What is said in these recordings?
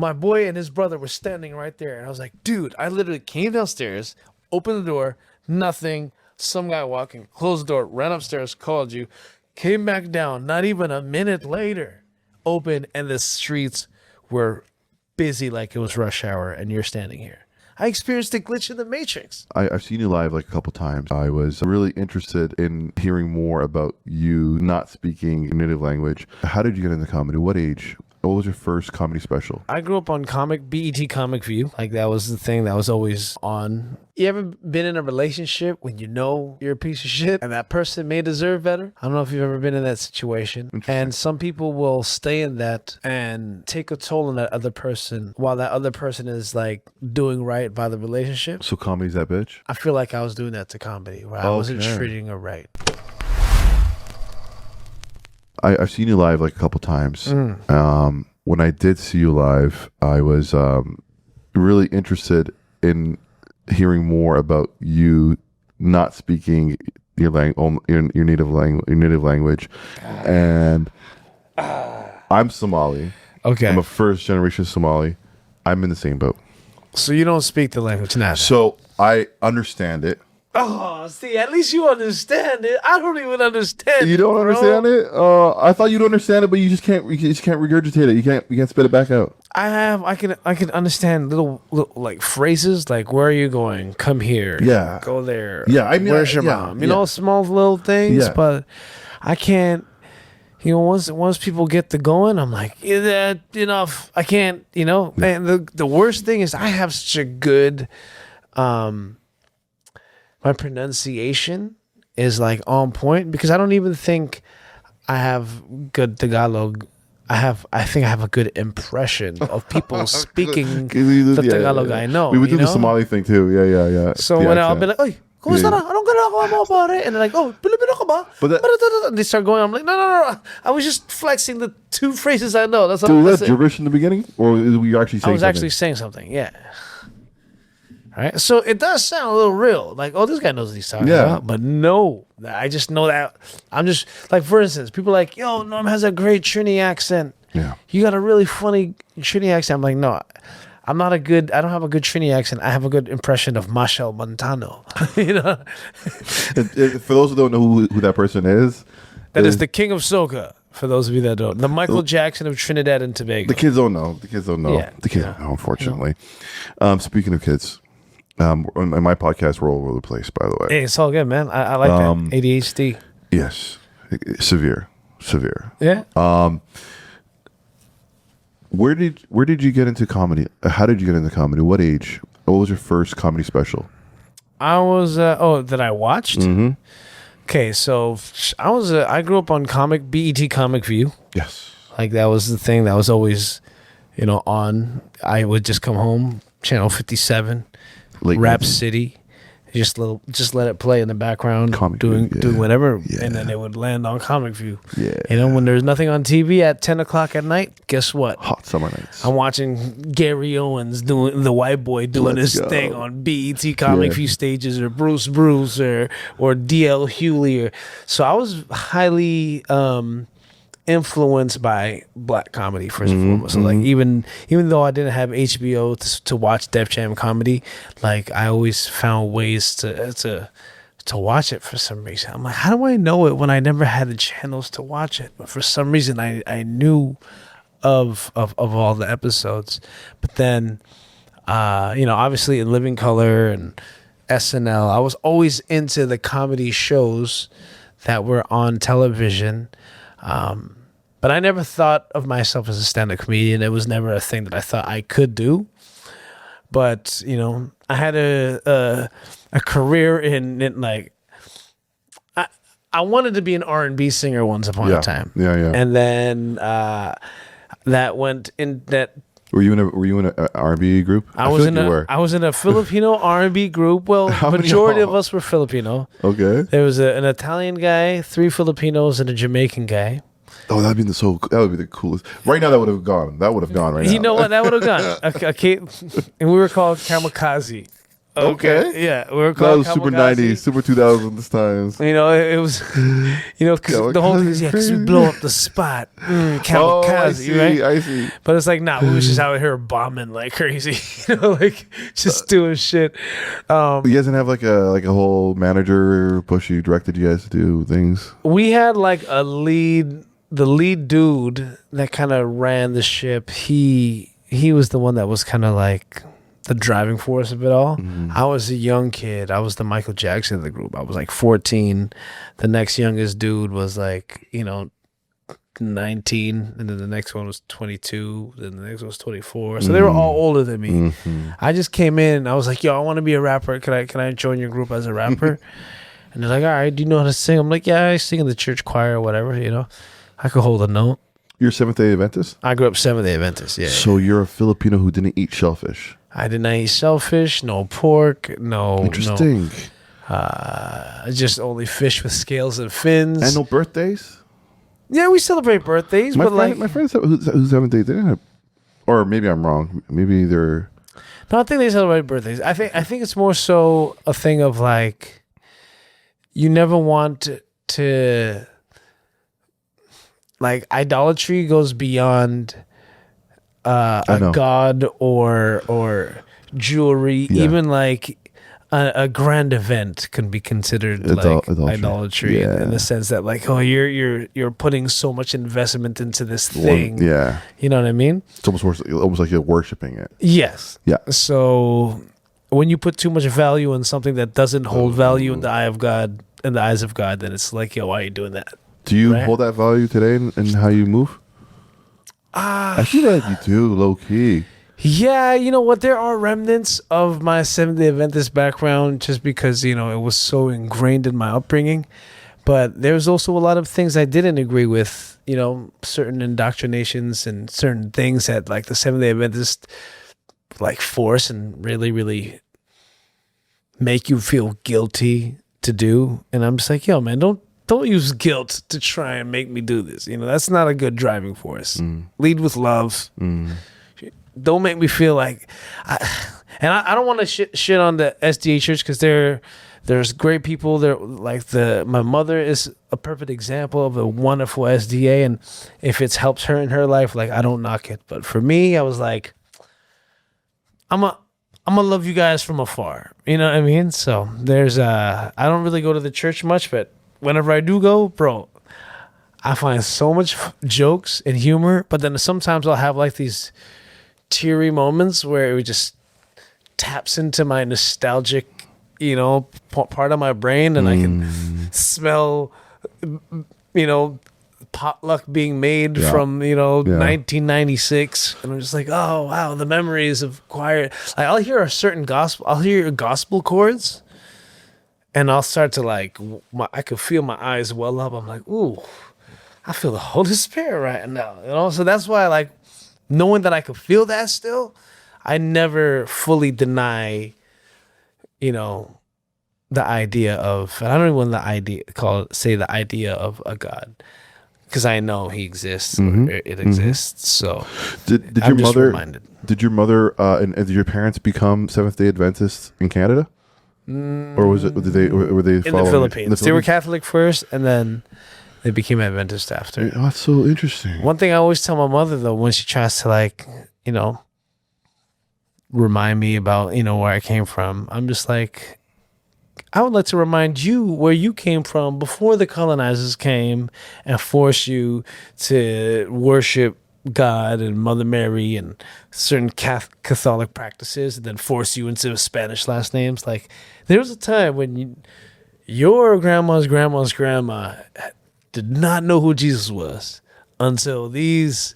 My boy and his brother were standing right there. And I was like, dude, I literally came downstairs, opened the door, nothing. Some guy walking, closed the door, ran upstairs, called you, came back down. Not even a minute later, opened, and the streets were busy like it was rush hour, and you're standing here. I experienced a glitch in the Matrix. I've seen you live like a couple times. I was really interested in hearing more about you not speaking your native language. How did you get into comedy? What age? What was your first comedy special? I grew up on BET Comic View. Like, that was the thing that was always on. You ever been in a relationship when you know you're a piece of shit and that person may deserve better? I don't know if you've ever been in that situation. And some people will stay in that and take a toll on that other person while that other person is like doing right by the relationship. So comedy's that bitch? I feel like I was doing that to comedy where I wasn't treating her right. I've seen you live like a couple times. When I did see you live, I was really interested in hearing more about you not speaking your native language. And I'm Somali. Okay. I'm a first generation Somali. I'm in the same boat. So you don't speak the language now? So I understand it. Oh, see, at least you understand it. I don't even understand. You don't understand it? I thought you'd understand it, but you just can't regurgitate it. You can't spit it back out. I can understand little like phrases like, where are you going? Come here. Yeah. Go there. Yeah. I mean, where's your mom? You know, small little things. Yeah. But I can't. You know, once people get the going, I'm like, yeah, enough. I can't. You know, and the worst thing is I have such a good. My pronunciation is like on point because I don't even think I have good Tagalog. I think I have a good impression of people speaking the Tagalog I know. We would do the Somali thing too. Yeah. So when I'll be like, "Oy, kumusta na? Anong ginagawa mo, pare?" And they're like, "Oh, Filipino ka ba?" And they start going. I'm like, no. I was just flexing the two phrases I know. That's all. Was that gibberish in the beginning, or were you actually saying? I was actually saying something. Yeah. Right? So it does sound a little real. Like, oh, this guy knows what he's talking about. But no, I just know that. I'm just, like, for instance, people are like, yo, Norm has a great Trini accent. Yeah. You got a really funny Trini accent. I'm like, no, I don't have a good Trini accent. I have a good impression of Machel Montano. You know? For those who don't know who that person is. That is the king of soca. For those of you that don't, the Michael Jackson of Trinidad and Tobago. The kids don't know. Yeah. The kids don't know, unfortunately. Speaking of kids. On my podcast, we're all over the place, by the way. Hey, it's all good, man. I like that. ADHD. Yes. Severe. Yeah. Where did you get into comedy? How did you get into comedy? What age? What was your first comedy special? I was, that I watched? Mm-hmm. Okay, so I grew up on BET Comic View. Yes. Like, that was the thing that was always, on. I would just come home, channel 57. Rap City, just let it play in the background, doing whatever, and then it would land on Comic View. Yeah, when there's nothing on TV at 10 o'clock at night, guess what? Hot summer nights. I'm watching Gary Owens doing the white boy doing his thing on BET Comic View stages, or Bruce or DL Hewley. So I was highly influenced by black comedy first and foremost. So like even though I didn't have HBO to watch Def Jam comedy, like I always found ways to watch it for some reason. I'm like, how do I know it when I never had the channels to watch it? But for some reason I knew of all the episodes. But then obviously in Living Color and SNL, I was always into the comedy shows that were on television. But I never thought of myself as a stand-up comedian. It was never a thing that I thought I could do. But, I had a career in like, I wanted to be an R&B singer once upon a time. Yeah. And then that went in that. Were you in an R&B group? I was in a Filipino R&B group. Well, majority of us were Filipino. Okay. There was an Italian guy, 3 Filipinos, and a Jamaican guy. Oh, that would be the coolest. Right now, that would have gone right now. You know what? That would have gone. Okay, and we were called Kamikaze. Okay. Yeah, we were That called was super kamikaze. 90s, super 2000s times. You know, it was, because the whole thing is, because we blow up the spot. Kamikaze, I see, right? I see. But it's like, nah, we was just out here bombing like crazy, like just doing shit. You guys didn't have like a whole manager push you, directed you guys to do things? We had like the lead dude that kind of ran the ship. He was the one that was kind of like the driving force of it all. I was a young kid. I was the Michael Jackson of the group. I was like 14. The next youngest dude was like, 19, and then the next one was 22, then the next one was 24. So they were all older than me. I just came in. I was like, yo, I want to be a rapper. Can I join your group as a rapper? And they're like, all right, do you know how to sing? I'm like, yeah, I sing in the church choir or whatever, I could hold a note. You're Seventh-day Adventist? I grew up Seventh-day Adventist, yeah. So you're a Filipino who didn't eat shellfish? I did not eat shellfish, no pork, no. Interesting. Just only fish with scales and fins. And no birthdays? Yeah, we celebrate birthdays, My but friends who's Seventh-day, they didn't have, or maybe I'm wrong. Maybe they're. No, I think they celebrate birthdays. I think it's more so a thing of like, you never want to. Like, idolatry goes beyond a god or jewelry. Yeah. Even like a grand event can be considered idolatry in the sense that like, oh, you're putting so much investment into this thing. Yeah. You know what I mean? It's almost like you're worshiping it. Yes. Yeah. So when you put too much value in something that doesn't hold value in the eye of God, in the eyes of God, then it's like, yo, why are you doing that? Do you hold that value today in how you move? I see that you do, low key. Yeah, you know what? There are remnants of my Seventh-day Adventist background just because, it was so ingrained in my upbringing. But there's also a lot of things I didn't agree with, certain indoctrinations and certain things that like the Seventh-day Adventist like force and really, really make you feel guilty to do. And I'm just like, yo, man, don't use guilt to try and make me do this. That's not a good driving force. Lead with love. Don't make me feel like, I don't want to shit on the SDA church because there's great people. They're like my mother is a perfect example of a wonderful SDA, and if it's helped her in her life, like I don't knock it. But for me, I was like, I'm gonna love you guys from afar. You know what I mean? So there's I don't really go to the church much, but whenever I do go, bro, I find so much jokes and humor. But then sometimes I'll have like these teary moments where it just taps into my nostalgic, part of my brain, and I can smell, potluck being made from 1996, and I'm just like, oh wow, the memories of choir. Like I'll hear gospel chords, and I'll start to like, I could feel my eyes well up. I'm like, ooh, I feel the Holy Spirit right now, So that's why, like, knowing that I could feel that still, I never fully deny, the idea of, and I don't even want the idea of a God, because I know He exists, or it exists. So did your mother and did your parents become Seventh-day Adventists in Canada? Or were they in the Philippines? They were Catholic first, and then they became Adventist after. Oh, that's so interesting. One thing I always tell my mother, though, when she tries to like, remind me about, where I came from, I'm just like, I would like to remind you where you came from before the colonizers came and forced you to worship God and Mother Mary and certain Catholic practices, and then force you into Spanish last names. Like, there was a time when your grandma's grandma did not know who Jesus was until these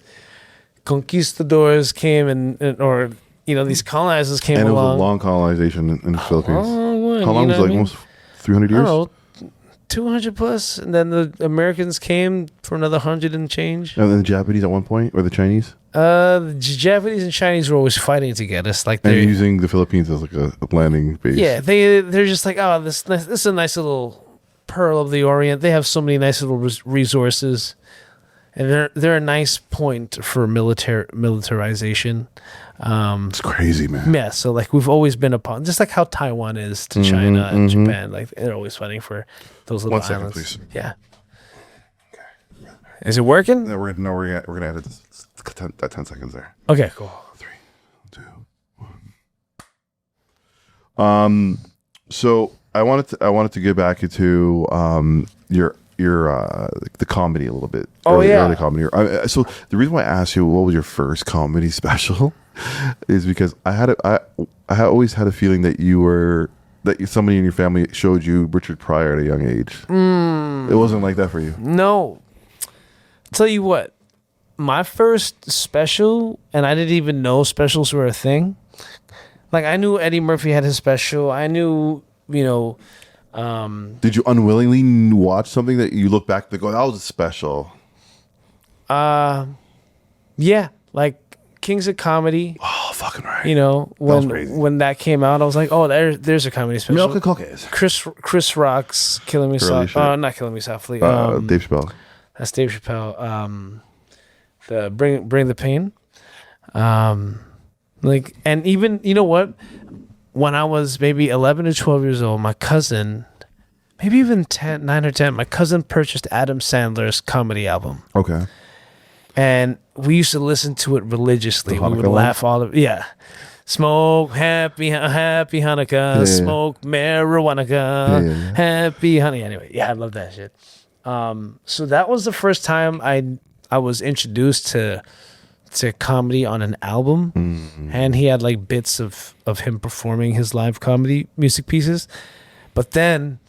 conquistadors came or these colonizers came along. And it was a long colonization in the Philippines. How long was it? Like almost 300 years? I don't know, 200 plus. And then the Americans came for another 100 and change. And then the Japanese at one point, or the Chinese? The Japanese and Chinese were always fighting together. It's like they're using the Philippines as like a landing base. Yeah, they're just like, oh, this is a nice little pearl of the Orient. They have so many nice little resources. and they're a nice point for militarization. It's crazy, man. Yeah, so like we've always been upon, just like how Taiwan is to China and Japan. Like they're always fighting for those little islands. 1 second, please. Yeah. Okay. Is it working? No, we're gonna edit that 10 seconds there. Okay, cool. 3, 2, 1. So I wanted to get back into your the comedy a little bit. Early comedy. So the reason why I asked you what was your first comedy special is because I always had a feeling that somebody in your family showed you Richard Pryor at a young age. It wasn't like that for you. No. Tell you what, my first special, and I didn't even know specials were a thing. Like I knew Eddie Murphy had his special. I knew, did you unwillingly watch something that you look back and go, that was a special? Yeah, like Kings of Comedy. Oh, fucking right. When that came out, I was like, oh, there's a comedy special. Milk and cookies. Chris Rock's Killing Me Softly. Not Killing Me Softly. Dave Chappelle. That's Dave Chappelle. The Bring the Pain. Like, and even, you know what? When I was maybe 11 or 12 years old, my cousin, maybe even 9 or 10, my cousin purchased Adam Sandler's comedy album. Okay. And we used to listen to it religiously. We would laugh all of Smoke happy Hanukkah, smoke marijuana, happy honey. Anyway, I love that shit. So that was the first time I was introduced to comedy on an album, and he had like bits of him performing his live comedy music pieces. But then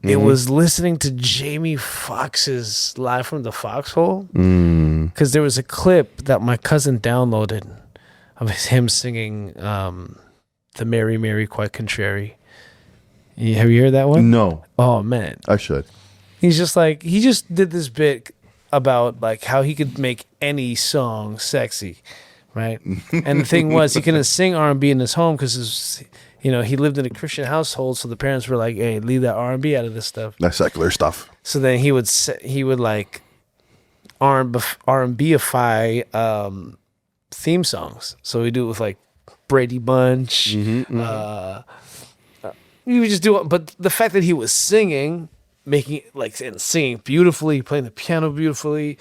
it was listening to Jamie Foxx's Live from the Foxhole, because there was a clip that my cousin downloaded of him singing the Mary Mary Quite Contrary. Have you heard that one? No. Oh man, I should. He's just like, he just did this bit about like how he could make any song sexy, right? And the thing was, he couldn't sing R&B in his home because he lived in a Christian household, so the parents were like, "Hey, leave that R&B out of this stuff." That's secular stuff. So then he would like R&Bify theme songs. So he do it with like Brady Bunch. He would just do it, but the fact that he was singing, making it like and singing beautifully, playing the piano beautifully,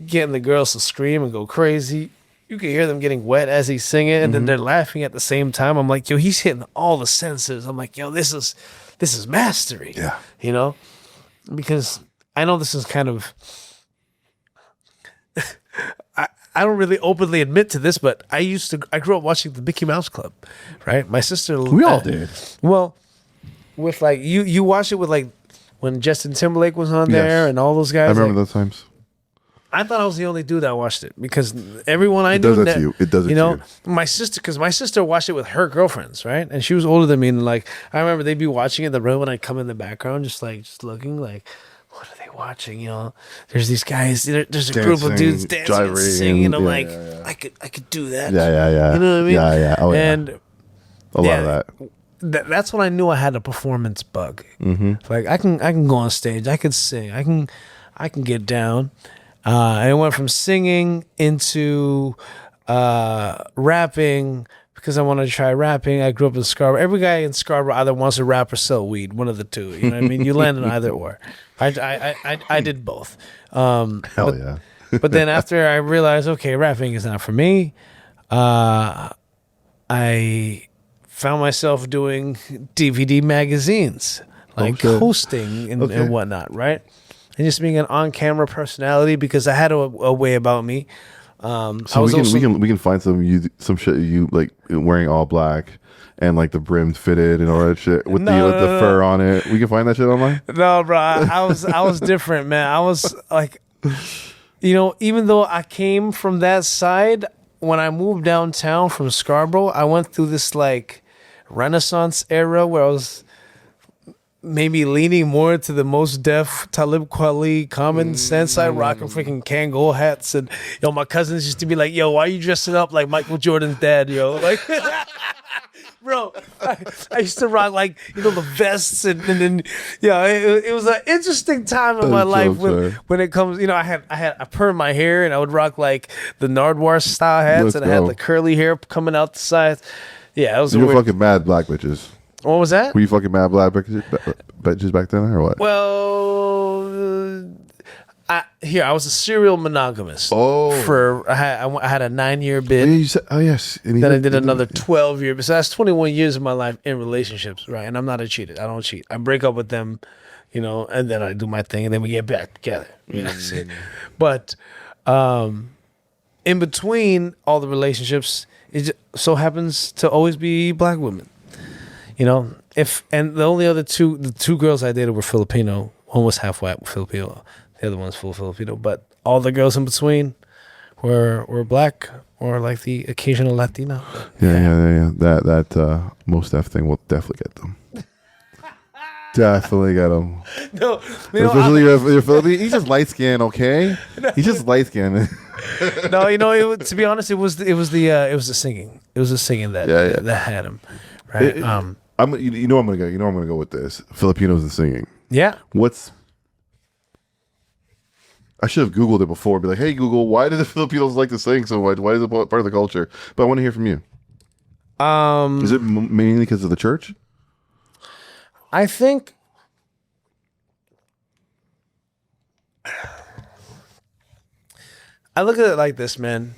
getting the girls to scream and go crazy. You can hear them getting wet as he's singing, and then they're laughing at the same time. I'm like, yo, he's hitting all the senses. I'm like, yo, this is mastery. Yeah. Because I know this is kind of I don't really openly admit to this, but I grew up watching the Mickey Mouse Club, right? My sister, we all did. Well, with like you watch it with like when Justin Timberlake was on there and all those guys. I remember those times. I thought I was the only dude that watched it because everyone I knew. It does it to you. It does it to you. My sister watched it with her girlfriends, right? And she was older than me. And like, I remember they'd be watching it in the room and I'd come in the background, just looking like, what are they watching? There's these guys, there's a group of dudes dancing and singing. And I'm I could do that. Yeah. You know what I mean? Yeah. Oh, and a lot of that. That's when I knew I had a performance bug. Like I can go on stage, I could sing, I can get down. And I went from singing into rapping because I wanted to try rapping. I grew up in Scarborough. Every guy in Scarborough either wants to rap or sell weed, one of the two. You know what I mean? You land in either or. I did both. Hell yeah. But then after I realized, okay, rapping is not for me, I found myself doing DVD magazines, like hosting and whatnot, right? And just being an on-camera personality because I had a way about me. So we can find some shit you like wearing all black and like the brim fitted and all that shit with the fur on it. We can find that shit online. No, bro, I was different, man. I was like, even though I came from that side, when I moved downtown from Scarborough, I went through this like Renaissance era where I was maybe leaning more to the most def Talib Kweli common sense. I rocking freaking Kangol hats, and my cousins used to be like, "Yo, why are you dressing up like Michael Jordan's dad?" Like, Bro, I used to rock like the vests and then it was an interesting time in my life when it comes. I permed my hair and I would rock like the Nardwuar style hats I had the curly hair coming out the sides. Yeah, it was. You were fucking mad black bitches. What was that? Were you fucking mad black bitches back then or what? Well, I was a serial monogamist. I had a 9-year bid. Yeah, you said, yes. And then I did another 12-year. So that's 21 years of my life in relationships, right? And I'm not a cheater. I don't cheat. I break up with them, and then I do my thing, and then we get back together. But in between all the relationships, it just so happens to always be black women. And the only other the two girls I dated were Filipino. One was half white Filipino. The other one's full Filipino, but all the girls in between were black or like the occasional Latina. Yeah. That most F thing will definitely get them. Definitely get them. No, especially you're Filipino. He's just light skinned, okay? He's just light skinned. No, to be honest, it was the singing. It was the singing that had him. Right. I'm gonna go. I'm gonna go with this. Filipinos and singing. Yeah. I should have Googled it before. Be like, hey Google, why do the Filipinos like to sing so much? Why is it part of the culture? But I want to hear from you. Is it mainly because of the church? I think. I look at it like this, man.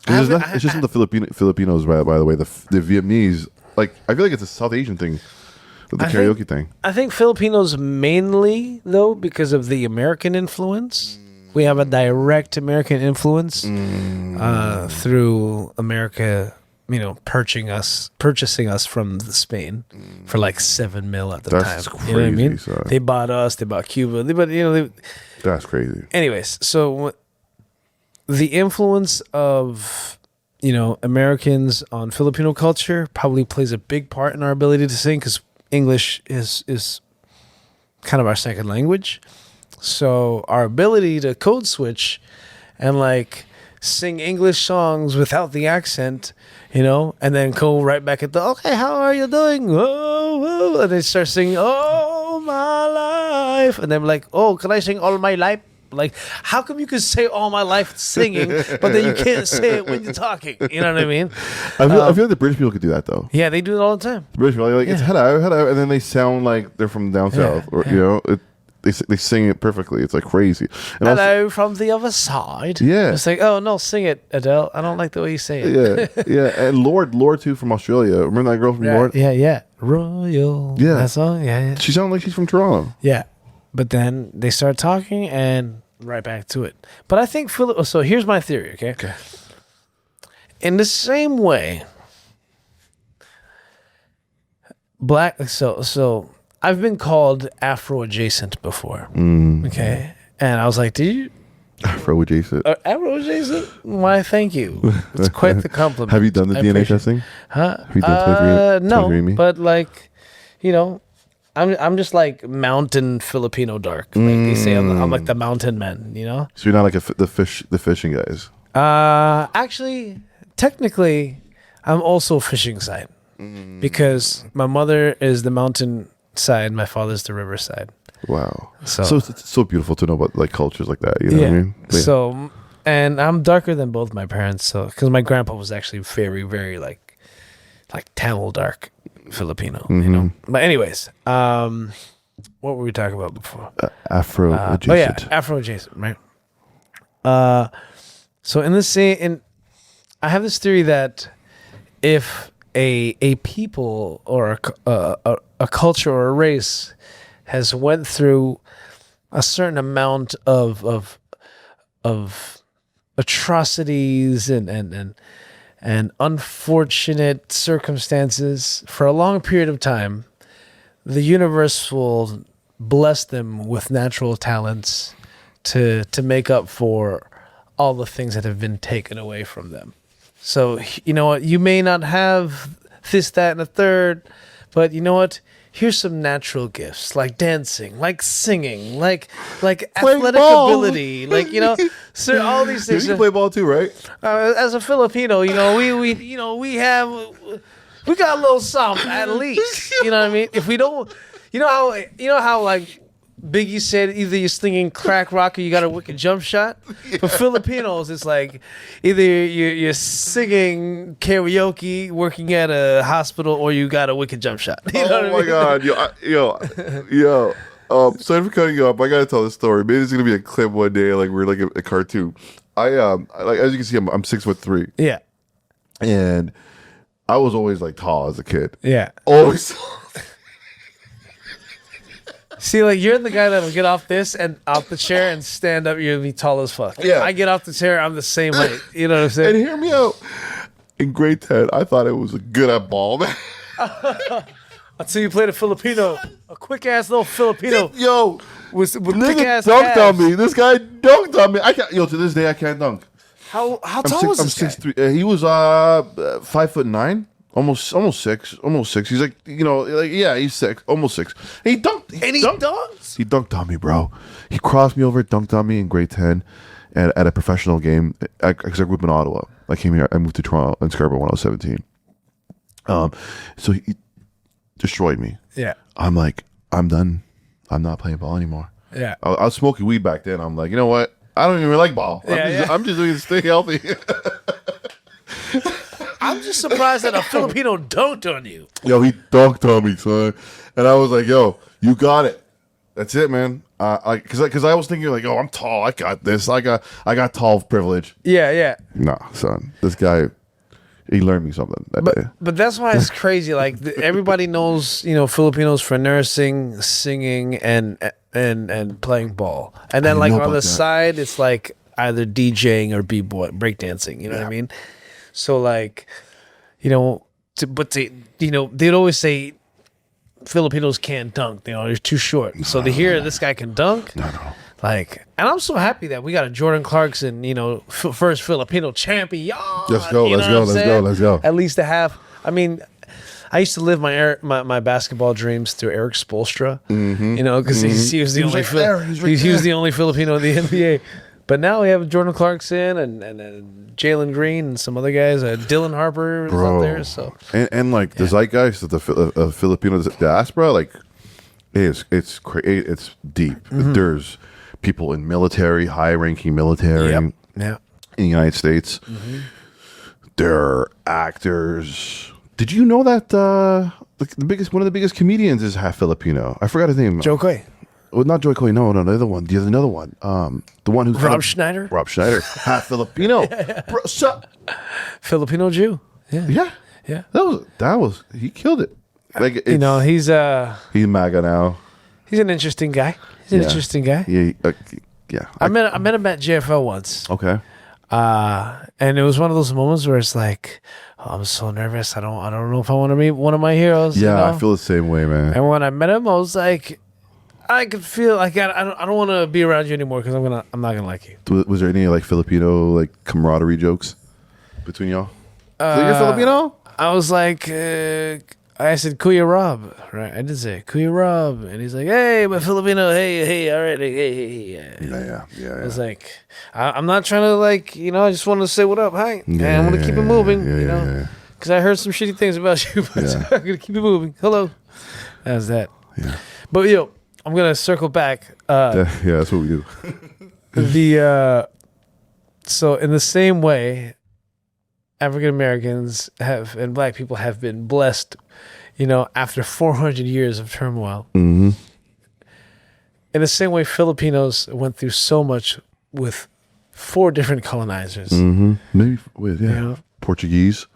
It's just the Filipinos, by the way. The Vietnamese, like, I feel like it's a South Asian thing, the karaoke thing. I think Filipinos mainly, though, because of the American influence. We have a direct American influence through America, purchasing us from Spain for like $7 million at the time. Crazy, you know what I mean? Son. They bought us. They bought Cuba. That's crazy. Anyways, so the influence of Americans on Filipino culture probably plays a big part in our ability to sing because English is kind of our second language. So our ability to code switch and like sing English songs without the accent, and then go right back at okay, how are you doing? Oh, and they start singing, oh my life, and then like, oh, can I sing all my life? Like, how come you can say all my life singing, but then you can't say it when you're talking? You know what I mean? I feel like the British people could do that though. Yeah, they do it all the time. The British people are like, it's hello, and then they sound like they're from down south, or they sing it perfectly. It's like crazy. And hello also, from the other side. Yeah, it's like, oh no, sing it, Adele. I don't like the way you say it. Yeah. And Lord too from Australia. Remember that girl from Lord? Yeah. Royal. Yeah, that song. Yeah. She sounded like she's from Toronto. Yeah. But then they start talking and right back to it. But I think so here's my theory, okay? Okay. In the same way, so I've been called Afro adjacent before. Okay. And I was like, did you Afro adjacent? Afro adjacent? Why, thank you. It's quite the compliment. Have you done the DNA testing? Huh? Have you done no, but like, I'm just like mountain Filipino dark. Like they say, I'm like the mountain man, So you're not like the fishing guys. Actually, technically, I'm also fishing side because my mother is the mountain side, my father's the river side. Wow. So it's so beautiful to know about like cultures like that. You know what I mean? Yeah. So, and I'm darker than both my parents. So, because my grandpa was actually very, very like Tamil dark Filipino, But anyways, what were we talking about before? Afro adjacent. Afro adjacent, right? So I have this theory that if a people or a culture or a race has went through a certain amount of atrocities and unfortunate circumstances for a long period of time, the universe will bless them with natural talents to make up for all the things that have been taken away from them. So, you know what? You may not have this, that, and a third, but you know what? here's some natural gifts like dancing, like singing, like athletic ball. ability, like so all these things. You play ball too, right? As a Filipino, we got a little something at least. You know what I mean? If we don't, you know how like Biggie said, either you're slinging crack rock or you got a wicked jump shot. For Filipinos, it's like either you're singing karaoke, working at a hospital, or you got a wicked jump shot. You know Oh my god, yo. Sorry for cutting you off. I gotta tell this story. Maybe it's gonna be a clip one day, like we're like a cartoon. I like as you can see, I'm 6'3". Yeah, and I was always like tall as a kid. yeah. Always. See, like you're the guy that'll get off the chair and stand up. You'll be tall as fuck. Yeah. I get off the chair. I'm the same height. You know what I'm saying? And hear me out. In grade 10, I thought it was good at ball, man. Until you played a Filipino, a quick ass little Filipino. Yo, with thick nigga ass dunked calves. on me. This guy dunked on me. I can't. Yo, to this day, I can't dunk. How tall was this guy? 6'3". He was 5'9". Almost six. He's like, he's 6, almost 6. And he dunked. He dunks? He dunked on me, bro. He crossed me over, dunked on me in grade 10 at a professional game. Because I grew up in Ottawa. I came here. I moved to Toronto in Scarborough when I was 17. So he destroyed me. Yeah. I'm like, I'm done. I'm not playing ball anymore. Yeah. I was smoking weed back then. I'm like, you know what? I don't even like ball. I'm just doing it to stay healthy. I'm just surprised that a Filipino dunked on you. Yo, he dunked on me, son. And I was like, yo, you got it. That's it, man. Because I was thinking like, oh, I'm tall. I got this. I got tall privilege. Yeah, yeah. Nah, son. This guy, he learned me something that day. But that's why it's crazy. Like everybody knows, Filipinos for nursing, singing, and playing ball. And then like on the side, it's like either DJing or b-boy, breakdancing. You know what I mean? So like, they'd always say Filipinos can't dunk. They're too short. So to hear this guy can dunk, like, and I'm so happy that we got a Jordan Clarkson, first Filipino champion. Let's go. At least a half. I mean, I used to live my basketball dreams through Eric Spoelstra, because he was the only Filipino in the NBA. But now we have Jordan Clarkson and Jalen Green and some other guys. Dylan Harper is out there. So and like the zeitgeist of the Filipino diaspora, like it's deep. There's people in military, high-ranking military in the United States. There are actors. Did you know that one of the biggest comedians is half Filipino? I forgot his name. Joe Coy. Well, not Joy Coy. No, the other one. There's another one. The one who's Rob Schneider. Rob Schneider, half Filipino. Bro, Filipino Jew. Yeah. That was. He killed it. Like he's MAGA now. He's an interesting guy. Yeah. I met him at JFL once. Okay. And it was one of those moments where it's like, oh, I'm so nervous. I don't know if I want to meet one of my heroes. Yeah, I feel the same way, man. And when I met him, I was like, I could feel like I don't want to be around you anymore because I'm not gonna like you. Was there any like Filipino like camaraderie jokes between y'all? So you're Filipino? I was like, I said Kuya Rob, right? I did say Kuya Rob, and he's like, hey, I'm Filipino. Hey, all right, hey. Yeah. I was like, I'm not trying to like, I just wanted to say what up, hi, and I want to keep it moving, because I heard some shitty things about you, but I'm gonna keep it moving. Hello, that's that. Yeah. But I'm gonna circle back. That's what we do. So in the same way, African Americans and Black people have been blessed, after 400 years of turmoil. Mm-hmm. In the same way, Filipinos went through so much with 4 different colonizers. Mm-hmm. Maybe with Portuguese.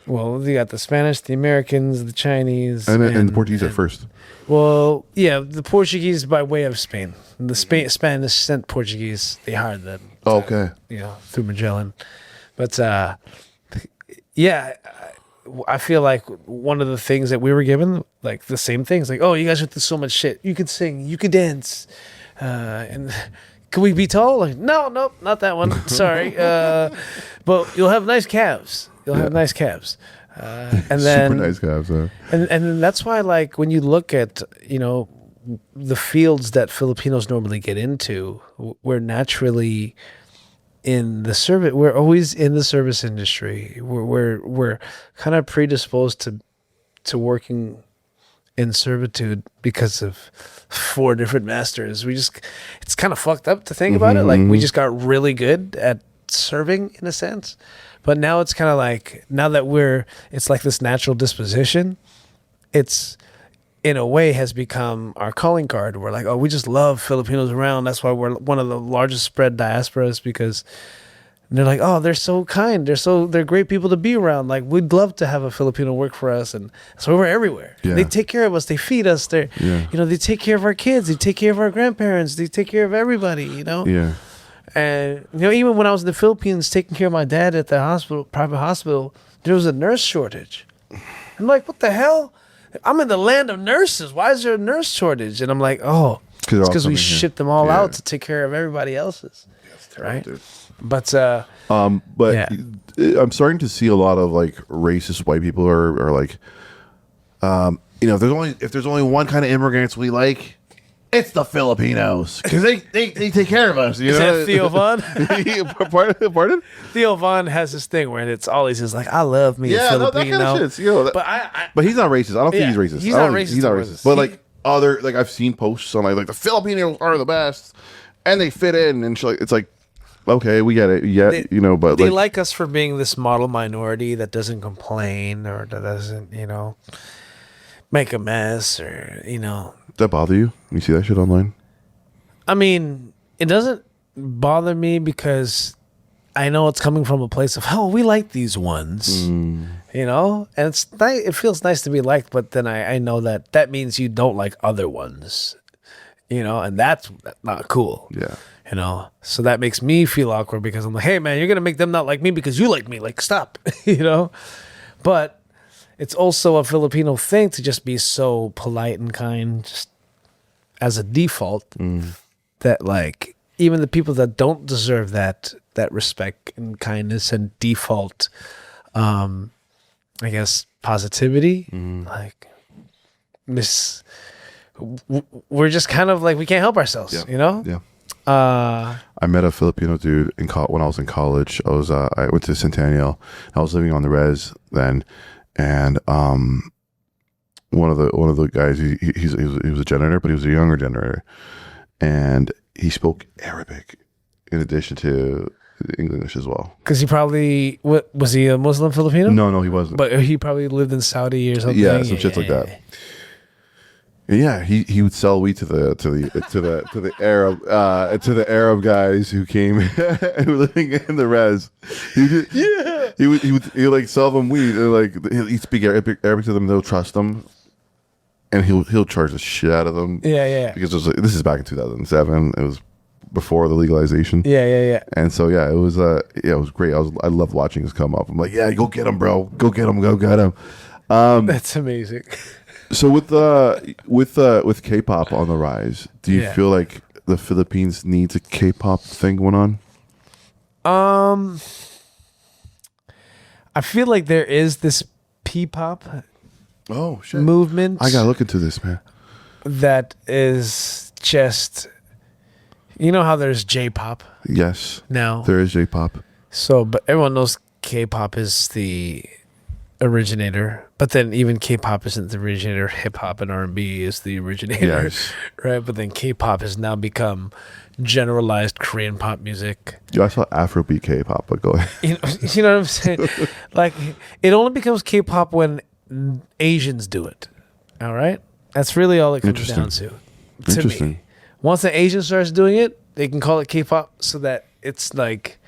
Well, you got the Spanish, the Americans, the Chinese, and the Portuguese at first. Well, yeah, the Portuguese by way of Spain. The Spanish sent Portuguese. They hired them. Okay. Through Magellan. But I feel like one of the things that we were given, like the same things, like, oh, you guys went through so much shit. You could sing, you could dance, and can we be tall? Like, no, not that one. Sorry, but you'll have nice calves. You'll have nice calves. And then super nice guys. and then that's why, like, when you look at, you know, the fields that Filipinos normally get into, we're naturally in the service. We're always in the service industry. We're kind of predisposed to working in servitude because of 4 different masters. It's kind of fucked up to think about it. Like, we just got really good at serving in a sense, but now it's kind of like, now that it's like this natural disposition, it's in a way has become our calling card. We're like, oh, we just love Filipinos around. That's why we're one of the largest spread diasporas, because they're like, oh, they're so kind. They're great people to be around. Like, we'd love to have a Filipino work for us. And so we're everywhere. Yeah. They take care of us. They feed us. You know, they take care of our kids. They take care of our grandparents. They take care of everybody, you know? Yeah. And, you know, even when I was in the Philippines taking care of my dad at the hospital, private hospital, there was a nurse shortage. I'm like, what the hell? I'm in the land of nurses. Why is there a nurse shortage? And I'm like, oh, it's because we ship them all out to take care of everybody else's. That's terrible, right? dude. But yeah. I'm starting to see a lot of like racist white people are like, you know, if there's only one kind of immigrants we like, it's the Filipinos, because they take care of us. You is know? that Theo Von? Pardon? Theo Von has this thing where it's always just like, I love me a Filipino. No, that kind of shit. You know, but he's not racist. I don't think he's racist. He's not racist. He's not racist. But like other, like I've seen posts on like the Filipinos are the best, and they fit in, and it's like, okay, we get it. Yeah, you know, but they like us for being this model minority that doesn't complain or that doesn't, you know, make a mess, or, you know. Does that bother you? You see that shit online? I mean, it doesn't bother me because I know it's coming from a place of, oh, we like these ones, you know, and it's nice. It feels nice to be liked, but then I know that means you don't like other ones, you know, and that's not cool. Yeah. You know, so that makes me feel awkward because I'm like, hey, man, you're going to make them not like me because you like me. Like, stop, you know, but it's also a Filipino thing to just be so polite and kind, just as a default, that like even the people that don't deserve that respect and kindness and default, I guess, positivity, like we're just kind of like, we can't help ourselves, you know? Yeah. I met a Filipino dude when I was in college. I went to Centennial. I was living on the res then. And one of the guys, he was a janitor, but he was a younger janitor, and he spoke Arabic in addition to English as well. Because he probably was he a Muslim Filipino? No, he wasn't. But he probably lived in Saudi or something. Yeah, some shit like that. Yeah, he would sell weed to the Arab guys who came who were living in the res. He would like sell them weed, and like he'd speak Arabic to them. They'll trust him, and he'll charge the shit out of them. Yeah. Because this is back in 2007. It was before the legalization. Yeah. And so it was great. I loved watching this come up. I'm like, yeah, go get him, bro. Go get him. That's amazing. So with K-pop on the rise, do you feel like the Philippines needs a K-pop thing going on? I feel like there is this P-pop movement. I gotta look into this, man. That is just, you know how there's J-pop? Yes. Now there is J-pop. So, but everyone knows K-pop is the originator, but then even K-pop isn't the originator. Hip-hop and R&B is the originator, yes. Right? But then K-pop has now become generalized Korean pop music. I saw Afrobeat K-pop, but go ahead. You know what I'm saying? Like, it only becomes K-pop when Asians do it. All right? That's really all it comes down to me. Once an Asian starts doing it, they can call it K-pop, so that it's like,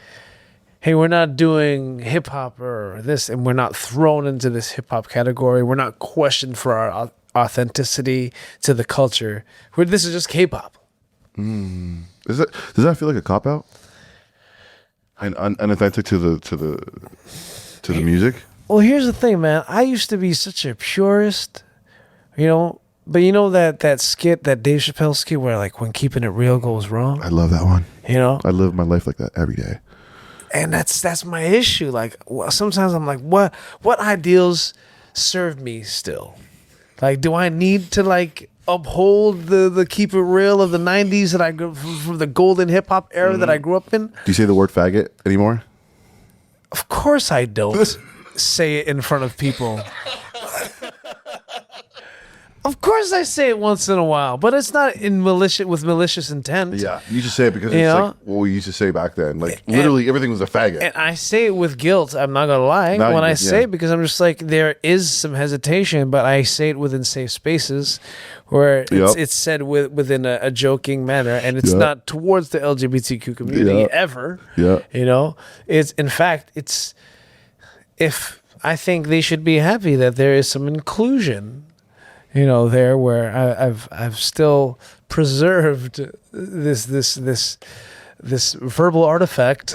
hey, we're not doing hip-hop or this, and we're not thrown into this hip-hop category. We're not questioned for our authenticity to the culture. This is just K-pop. Does that feel like a cop-out? And unauthentic to the music? Well, here's the thing, man. I used to be such a purist, you know, but you know that skit, that Dave Chappelle skit where, like, when keeping it real goes wrong? I love that one. You know? I live my life like that every day. And that's my issue. Like sometimes I'm like, what ideals serve me still? Like, do I need to like uphold the keep it real of the 90s that I grew from the golden hip hop era that I grew up in? Do you say the word faggot anymore? Of course I don't say it in front of people. Of course I say it once in a while, but it's not with malicious intent. Yeah, you just say it because it's like what we used to say back then. Like literally everything was a faggot. And I say it with guilt. I'm not gonna lie. When I say it, because I'm just like, there is some hesitation, but I say it within safe spaces where it's said within a joking manner, and it's not towards the LGBTQ community ever. Yeah, you know, it's in fact if I think they should be happy that there is some inclusion. You know, there where I've still preserved this verbal artifact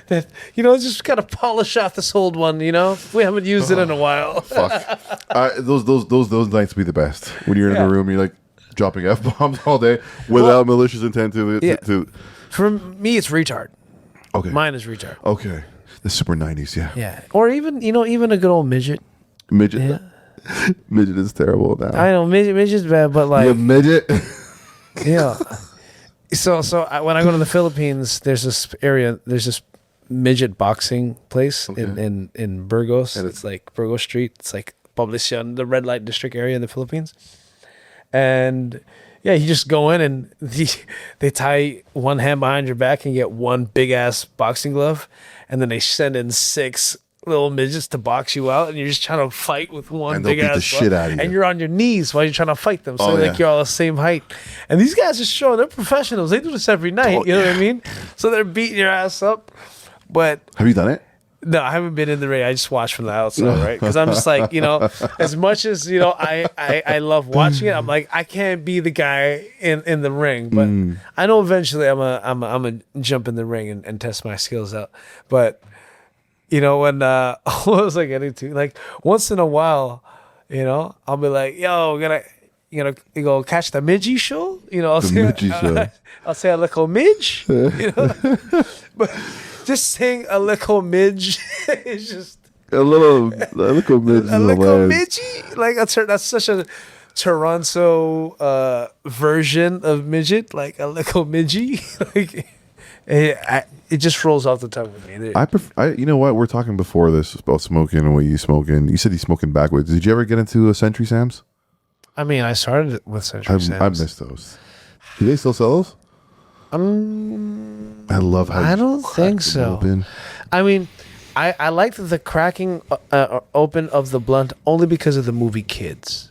that, you know, just gotta polish off this old one. You know, we haven't used it in a while. Fuck, those nights be the best when you're in the room. You're like dropping F-bombs all day without malicious intent to. For me, it's retard. Okay, mine is retard. Okay, the super 90s. Yeah, or even a good old midget. Yeah. Midget is terrible now. I know midget's bad, but like midget. Yeah. So when I go to the Philippines, there's this midget boxing place in Burgos. And it's like Burgos Street. It's like Poblacion, the red light district area in the Philippines. And yeah, you just go in and they tie one hand behind your back and get one big ass boxing glove, and then they send in 6 little midgets to box you out, and you're just trying to fight with one big ass shit out of you. And you're on your knees while you're trying to fight them, so you're all the same height. And these guys are showing they're professionals. They do this every night. You know what I mean? So they're beating your ass up. But have you done it? No, I haven't been in the ring. I just watch from the outside, right? Because I'm just like, you know, as much as, you know, I love watching it, I'm like, I can't be the guy in the ring. But I know eventually I'm a jump in the ring and test my skills out. But you know, when what was I getting to? Like once in a while, you know, I'll be like, "Yo, you go catch the midgie show." You know, I'll say a little midge. You know, but just saying a little midge is just a little midge. A little midgie, like that's such a Toronto version of midget, like a little midgie, like. It just rolls off the tongue with me. You know what? We're talking before this about smoking and what you smoking. You said he's smoking backwards. Did you ever get into a Century Sam's? I mean, I started with Century Sam's. I missed those. Do they still sell those? I love how I don't think so. Open. I mean, I liked the cracking open of the blunt only because of the movie Kids.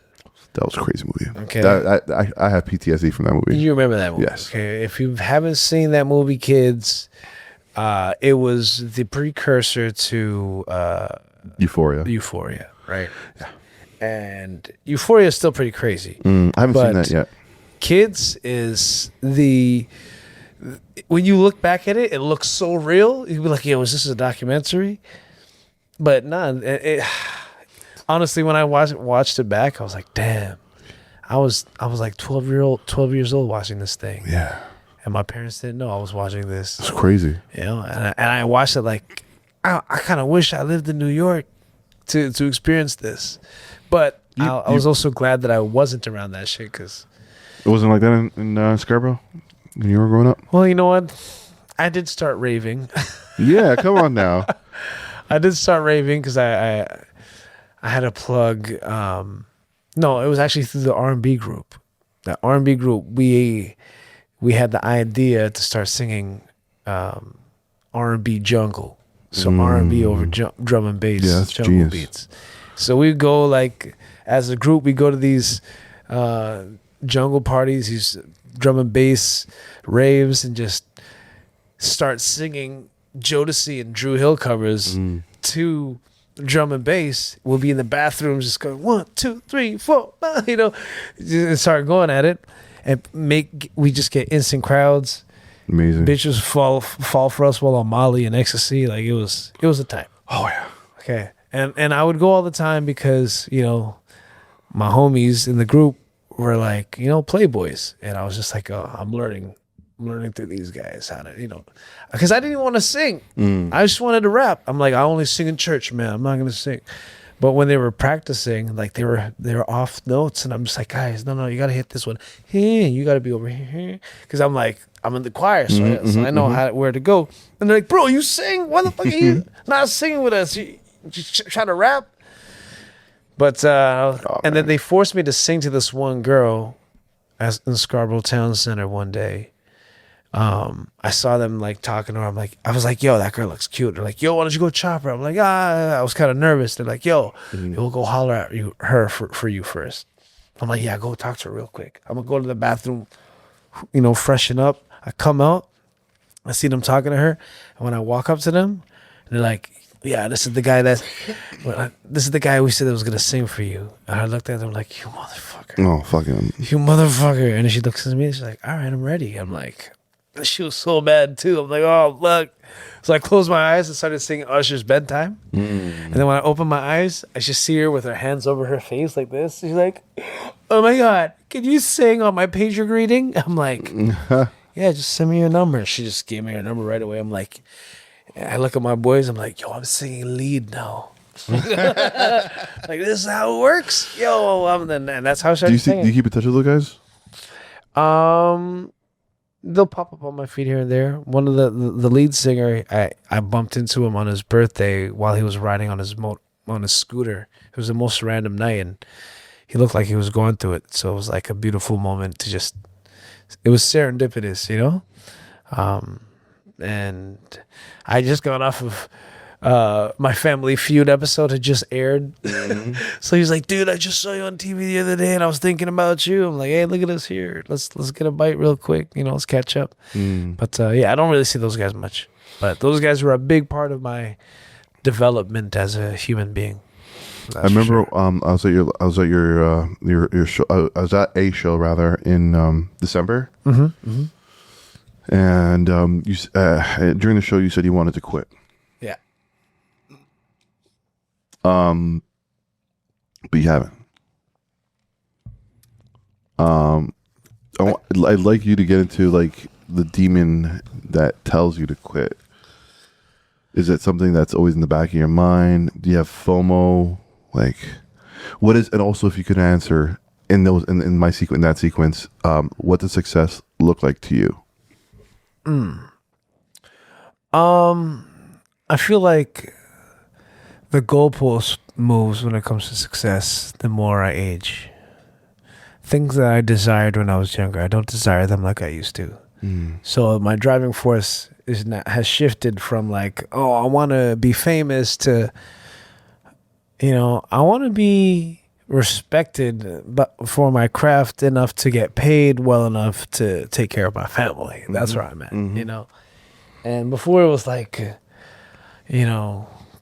That was a crazy movie. Okay, I have PTSD from that movie. You remember that movie? Yes. Okay, if you haven't seen that movie, Kids, it was the precursor to Euphoria. Euphoria, right? Yeah. And Euphoria is still pretty crazy. I haven't seen that yet. Kids is when you look back at it, it looks so real. You'd be like, "Yo, is this a documentary?" But no, honestly, when I watched it back, I was like, damn. I was like 12 years old watching this thing. Yeah. And my parents didn't know I was watching this. It's crazy. You know, and I watched it like, I kind of wish I lived in New York to experience this. But I was also glad that I wasn't around that shit, because... It wasn't like that in Scarborough when you were growing up? Well, you know what? I did start raving. Yeah, come on now. I did start raving because I had a plug. No, it was actually through the R&B group. The R&B group, we had the idea to start singing R&B jungle. So R&B over drum and bass, jungle beats. So we go, like, as a group, we go to these jungle parties, these drum and bass raves, and just start singing Jodeci and Drew Hill covers to drum and bass. We'll be in the bathrooms just going 1, 2, 3, 4, you know, and start going at it, and we just get instant crowds. Amazing. Bitches fall for us while on Molly and ecstasy. Like, it was a time. Oh yeah. Okay. And I would go all the time because, you know, my homies in the group were like, you know, playboys, and I was just like, oh, I'm learning learning through these guys how to, because I didn't even want to sing. I just wanted to rap. I'm like, I only sing in church, man. I'm not gonna sing. But when they were practicing, like they were off notes, and I'm just like, guys, no, you gotta hit this one. Hey, you gotta be over here, because I'm in the choir, so I know where to go. And they're like, bro, you sing? Why the fuck are you not singing with us? You trying to rap? But and then they forced me to sing to this one girl in Scarborough Town Center one day. I saw them like talking to her. I was like, yo, that girl looks cute. They're like, yo, why don't you go chop her? I'm like, I was kind of nervous. They're like, yo, we'll go holler at her for you first. I'm like, yeah, go talk to her real quick. I'm gonna go to the bathroom, freshen up. I come out, I see them talking to her, and when I walk up to them, they're like, yeah, this is the guy we said that was gonna sing for you. And I looked at them like, you motherfucker. Oh, fucking. You motherfucker. And then she looks at me and she's like, all right, I'm ready. I'm like, she was so mad too. I'm like, oh, look. So I closed my eyes and started singing Usher's Bedtime. And then when I opened my eyes, I just see her with her hands over her face like this. She's like, oh my God, can you sing on my pager greeting? I'm like, yeah, just send me your number. She just gave me her number right away. I'm like, I look at my boys. I'm like, yo, I'm singing lead now. Like, this is how it works. Yo, and that's how I started singing. Do you keep in touch with those guys? They'll pop up on my feed here and there. One of the lead singer, I bumped into him on his birthday while he was riding on his scooter. It was the most random night, and he looked like he was going through it. So it was like a beautiful moment to just. It was serendipitous, and I just got off of my Family Feud episode had just aired. So he's like, dude, I just saw you on TV the other day and I was thinking about you. I'm like, hey, look at us here. Let's get a bite real quick. Let's catch up. But I don't really see those guys much. But those guys were a big part of my development as a human being. I remember I was at your show. I was at a show rather in December. And you during the show you said you wanted to quit. Yeah. But you haven't. I'd like you to get into like the demon that tells you to quit. Is it something that's always in the back of your mind? Do you have FOMO? Like, what is? And also, if you could answer in that sequence, what does success look like to you? I feel like the goalpost moves when it comes to success the more I age. Things that I desired when I was younger, I don't desire them like I used to. So my driving force has shifted from like, oh, I want to be famous to, I want to be respected but for my craft enough to get paid well enough to take care of my family. That's where I'm at, And before it was like,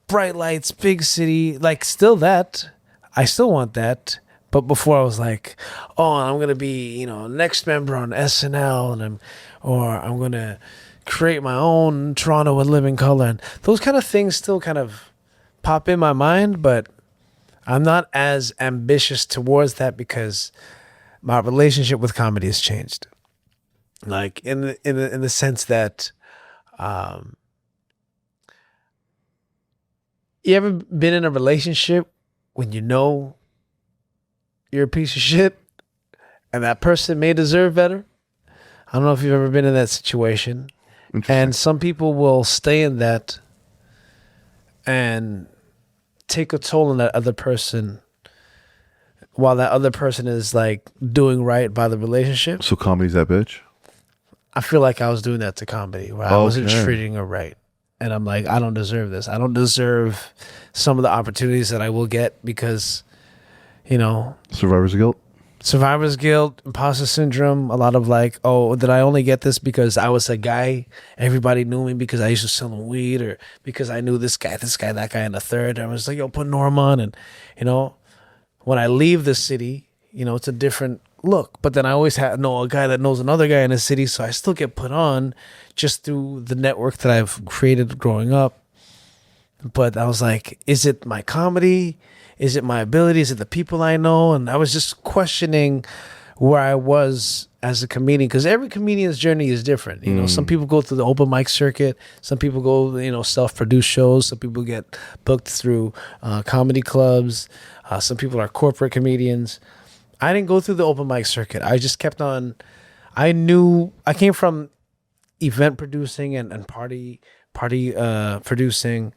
bright lights, big city, like still that. I still want that. But before I was like, oh, I'm going to be, next member on SNL I'm going to create my own Toronto with Living Color. And those kind of things still kind of pop in my mind, but I'm not as ambitious towards that because my relationship with comedy has changed. Like in the sense that, you ever been in a relationship when you're a piece of shit and that person may deserve better? I don't know if you've ever been in that situation. And some people will stay in that and take a toll on that other person while that other person is like doing right by the relationship. So comedy's that bitch? I feel like I was doing that to comedy where I wasn't treating her right. And I'm like, I don't deserve this. I don't deserve some of the opportunities that I will get because, Survivor's guilt, imposter syndrome, a lot of like, oh, did I only get this because I was a guy? Everybody knew me because I used to sell them weed or because I knew this guy, that guy, and the third. I was like, yo, put Norm on. And, when I leave the city, it's a different look. But then I always know a guy that knows another guy in the city. So I still get put on just through the network that I've created growing up. But I was like, is it my comedy? Is it my ability? Is it the people I know? And I was just questioning where I was as a comedian, because every comedian's journey is different. You know, some people go through the open mic circuit, some people go, you know, self-produced shows, some people get booked through comedy clubs, some people are corporate comedians. I didn't go through the open mic circuit. I just kept on. I came from event producing and party producing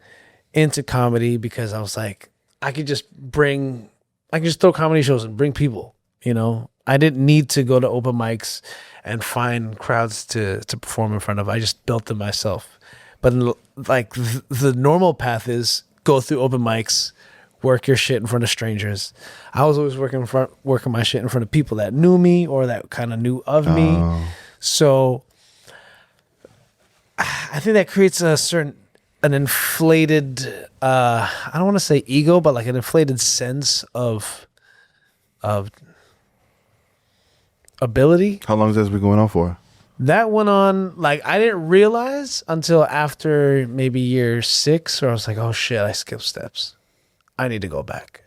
into comedy, because I was like, I could just throw comedy shows and bring people, you know. I didn't need to go to open mics and find crowds to perform in front of. I just built them myself. But the normal path is go through open mics, work your shit in front of strangers. I was always working my shit in front of people that knew me or that kind of knew of me. So I think that creates an inflated, I don't want to say ego, but like an inflated sense of ability. How long has this been going on for? That went on, like, I didn't realize until after maybe year 6, where I was like, oh shit, I skipped steps. I need to go back.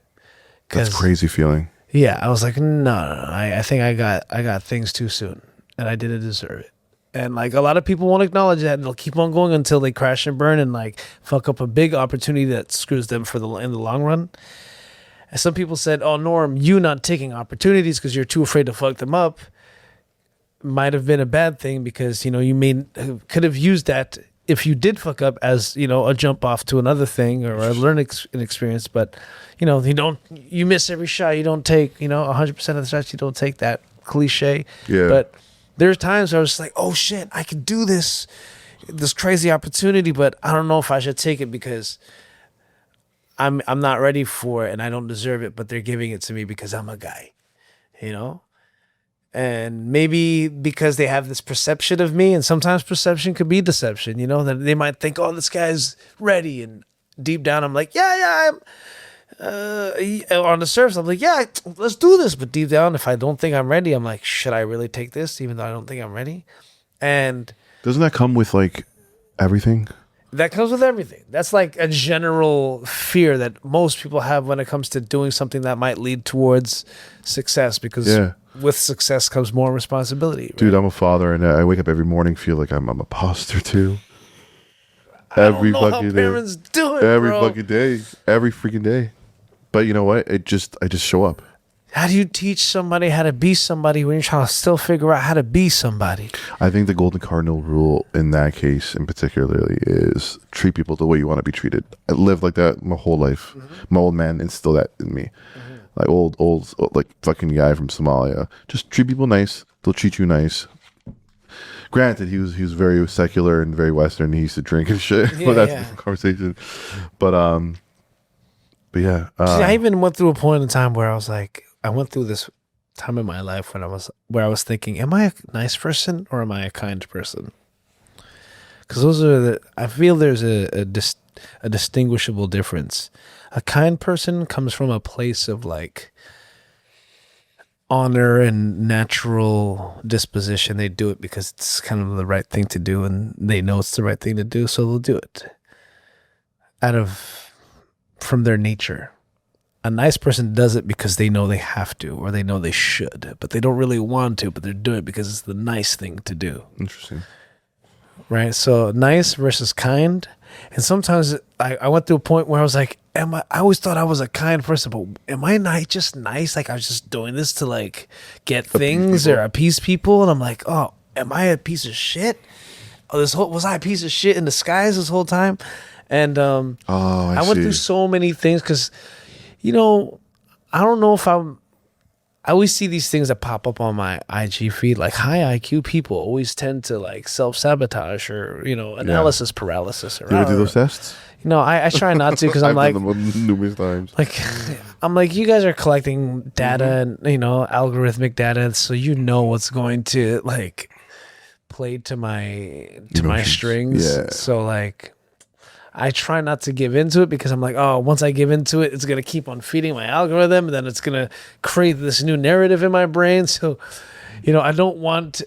That's crazy feeling. Yeah, I was like, no. I think I got things too soon, and I didn't deserve it. And like a lot of people won't acknowledge that, and they'll keep on going until they crash and burn and like fuck up a big opportunity that screws them in the long run. And some people said, oh, Norm, you not taking opportunities because you're too afraid to fuck them up might have been a bad thing, because, you know, you could have used that if you did fuck up as, you know, a jump off to another thing or a learning experience. But, you know, you miss every shot. You don't take, you know, 100% of the shots. You don't take that cliche. Yeah. But there's times where I was like, oh shit, I could do this crazy opportunity, but I don't know if I should take it because I'm not ready for it and I don't deserve it, but they're giving it to me because I'm a guy, you know? And maybe because they have this perception of me, and sometimes perception could be deception, you know, that they might think, oh, this guy's ready. And deep down, I'm like, yeah, I'm on the surface, I'm like, yeah, let's do this. But deep down, if I don't think I'm ready, I'm like, should I really take this, even though I don't think I'm ready? And doesn't that come with like everything? That comes with everything. That's like a general fear that most people have when it comes to doing something that might lead towards success, because with success comes more responsibility. Right? Dude, I'm a father, and I wake up every morning feel like I'm an imposter too. Every fucking day. Parents do it, every bro. fucking day. Every freaking day. But you know what? I just show up. How do you teach somebody how to be somebody when you're trying to still figure out how to be somebody? I think the golden cardinal rule in that case in particularly is treat people the way you want to be treated. I lived like that my whole life. Mm-hmm. My old man instilled that in me. Mm-hmm. Like old like fucking guy from Somalia. Just treat people nice. They'll treat you nice. Granted, he was very secular and very Western. He used to drink and shit. Yeah, but that's a different conversation. But yeah. See, I even went through a point in time where I was like, I went through this time in my life where I was thinking, am I a nice person or am I a kind person? Because I feel there's a distinguishable difference. A kind person comes from a place of like honor and natural disposition. They do it because it's kind of the right thing to do, and they know it's the right thing to do, so they'll do it from their nature. A nice person does it because they know they have to, or they know they should, but they don't really want to, but they're doing it because it's the nice thing to do. Interesting. Right? So nice versus kind. And sometimes I went through a point where I was like, I always thought I was a kind person, but am I just nice? Like I was just doing this to like get things or appease people. And I'm like, oh, am I a piece of shit? Oh, was I a piece of shit in disguise this whole time? And I went through so many things because, you know, I don't know if I always see these things that pop up on my IG feed, like high IQ people always tend to like self-sabotage or, you know, analysis paralysis. Or, you ever do those tests? You know, I try not to because I'm like, done them numerous times. Like, I'm like, you guys are collecting data and, you know, algorithmic data, so you know what's going to like play to my strings. Yeah. So like, I try not to give into it because I'm like, oh, once I give into it, it's going to keep on feeding my algorithm, and then it's going to create this new narrative in my brain. So, you know, I don't want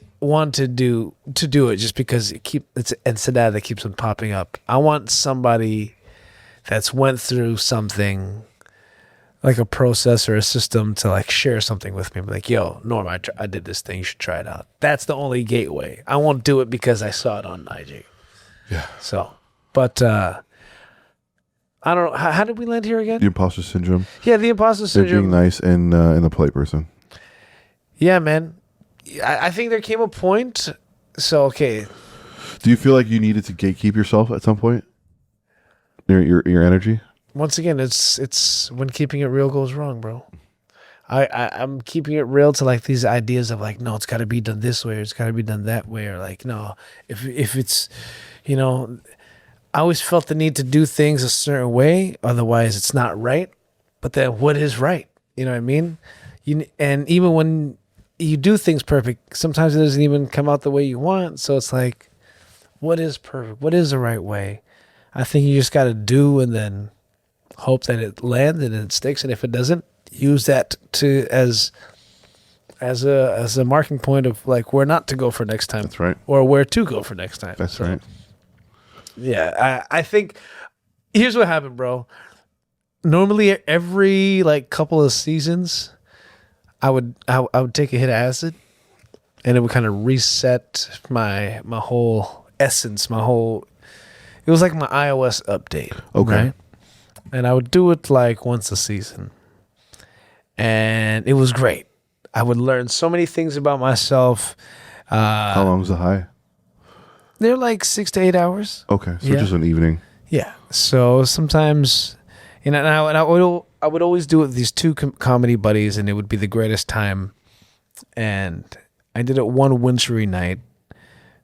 to do it just because it's data that keeps on popping up. I want somebody that's went through something like a process or a system to like share something with me. Be like, yo, Norm, I did this thing. You should try it out. That's the only gateway. I won't do it because I saw it on IG. Yeah. So, but I don't know. How did we land here again? The imposter syndrome. Yeah, the imposter They're syndrome. being nice and a polite person. Yeah, man. I think there came a point. So, okay. Do you feel like you needed to gatekeep yourself at some point? Your energy? Once again, it's when keeping it real goes wrong, bro. I'm keeping it real to like these ideas of like, no, it's got to be done this way, or it's got to be done that way, or like, no, if it's, you know, I always felt the need to do things a certain way, otherwise it's not right. But then what is right? You know what I mean? And even when you do things perfect, sometimes it doesn't even come out the way you want. So it's like, what is perfect? What is the right way? I think you just got to do and then hope that it lands and it sticks. And if it doesn't, use that to as a marking point of like where not to go for next time. That's right. Or where to go for next time. That's right. Yeah, I think here's what happened, bro. Normally every like couple of seasons, I would take a hit of acid, and it would kind of reset my whole essence, it was like my iOS update. Okay. Right? And I would do it like once a season. And it was great. I would learn so many things about myself. How long was the high? They're like 6 to 8 hours. Okay, so Yeah. just an evening. Yeah. So sometimes, you know, and I would always do it with these two comedy buddies, and it would be the greatest time. And I did it one wintry night